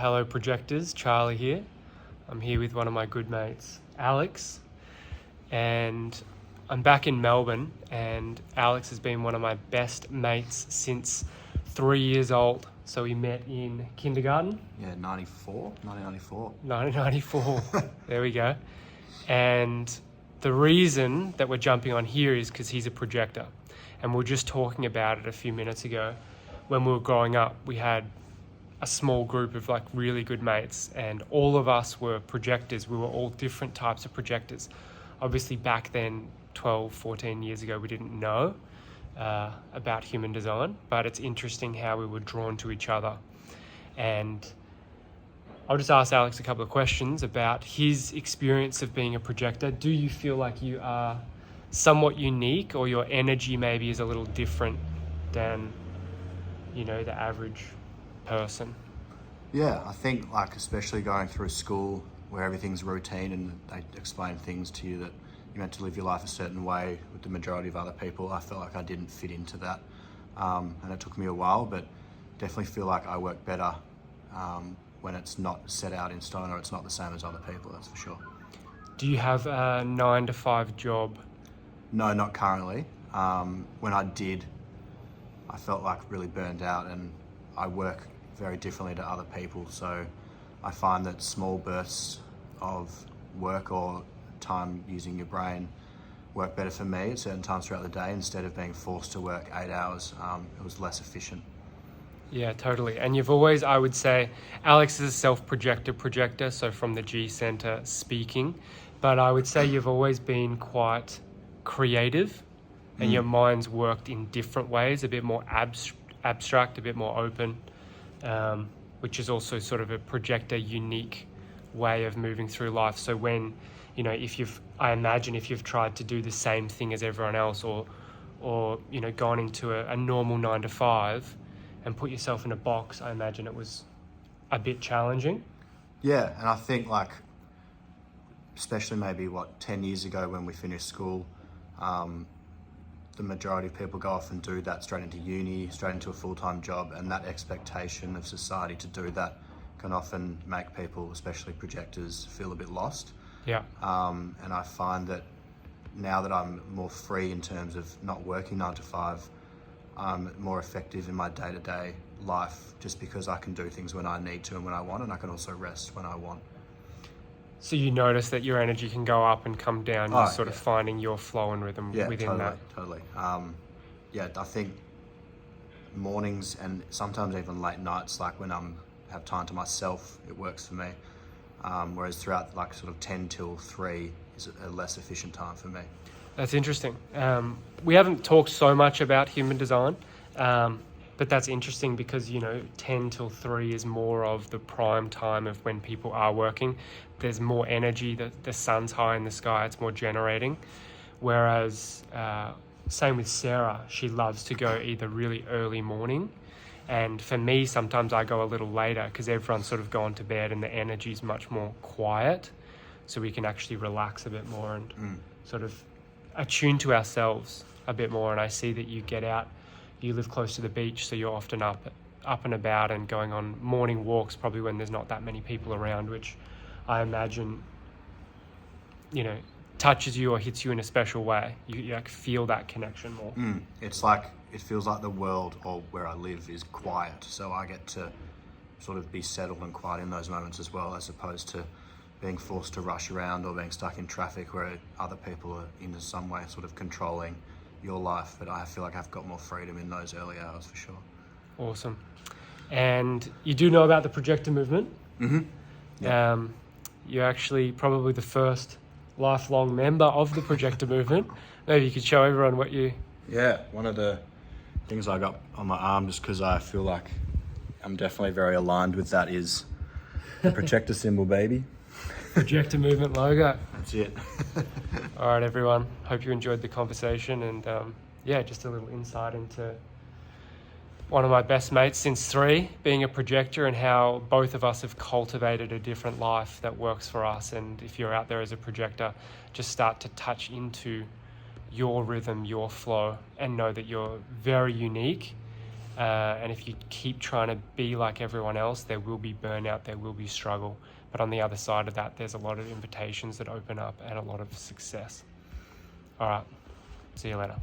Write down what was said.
Hello projectors, Charlie here. I'm here with one of my good mates, Alex, and I'm back in Melbourne, and Alex has been one of my best mates since 3 years old. So we met in kindergarten. Yeah, 1994. 1994, there we go. And the reason that we're jumping on here is because he's a projector. And we were just talking about it a few minutes ago. When we were growing up, we had a small group of like really good mates, and all of us were projectors. We were all different types of projectors. Obviously back then, 12, 14 years ago, we didn't know about human design, but it's interesting how we were drawn to each other. And I'll just ask Alex a couple of questions about his experience of being a projector. Do you feel like you are somewhat unique, or your energy maybe is a little different than, the average person? Yeah, I think like especially going through school where everything's routine and they explain things to you that you're meant to live your life a certain way with the majority of other people, I felt like I didn't fit into that. And it took me a while, but definitely feel like I work better when it's not set out in stone or it's not the same as other people, that's for sure. Do you have a 9-to-5 job? No, not currently. When I did, I felt like really burned out, and I work very differently to other people. So I find that small bursts of work or time using your brain work better for me at certain times throughout the day. Instead of being forced to work 8 hours, it was less efficient. Yeah, totally. And you've always, I would say, Alex is a self-projector, so from the G Center speaking, but I would say you've always been quite creative, and your mind's worked in different ways, a bit more abstract, a bit more open, which is also sort of a projector unique way of moving through life. So when, I imagine if you've tried to do the same thing as everyone else, or gone into a normal 9-to-5 and put yourself in a box, I imagine it was a bit challenging. Yeah, and I think like, especially maybe 10 years ago when we finished school, the majority of people go off and do that straight into uni, straight into a full-time job, and that expectation of society to do that can often make people, especially projectors, feel a bit lost. Yeah. And I find that now that I'm more free in terms of not working 9-to-5, I'm more effective in my day-to-day life just because I can do things when I need to and when I want, and I can also rest when I want. So you notice that your energy can go up and come down, you're of finding your flow and rhythm within that. Totally. I think mornings and sometimes even late nights, like when I have time to myself, it works for me. Whereas throughout like sort of 10 till 3 is a less efficient time for me. That's interesting. We haven't talked so much about human design, but that's interesting because, 10 till 3 is more of the prime time of when people are working. There's more energy, the sun's high in the sky, it's more generating. Whereas, same with Sarah, she loves to go either really early morning, and for me, sometimes I go a little later because everyone's sort of gone to bed and the energy's much more quiet, so we can actually relax a bit more and sort of attune to ourselves a bit more. And I see that you get out, you live close to the beach, so you're often up and about and going on morning walks, probably when there's not that many people around, which I imagine, touches you or hits you in a special way. You like feel that connection more. It's like, it feels like the world or where I live is quiet, so I get to sort of be settled and quiet in those moments as well, as opposed to being forced to rush around or being stuck in traffic where other people are in some way sort of controlling your life. But I feel like I've got more freedom in those early hours for sure. Awesome. And you do know about the Projector Movement. Yeah. You're actually probably the first lifelong member of the Projector Movement. Maybe you could show everyone what you... Yeah, one of the things I got on my arm, just because I feel like I'm definitely very aligned with that, is the projector symbol, baby. Projector Movement logo. That's it. All right, everyone. Hope you enjoyed the conversation, and just a little insight into one of my best mates since 3, being a projector, and how both of us have cultivated a different life that works for us. And if you're out there as a projector, just start to touch into your rhythm, your flow, and know that you're very unique And if you keep trying to be like everyone else, there will be burnout, there will be struggle. But on the other side of that, there's a lot of invitations that open up and a lot of success. All right. See you later.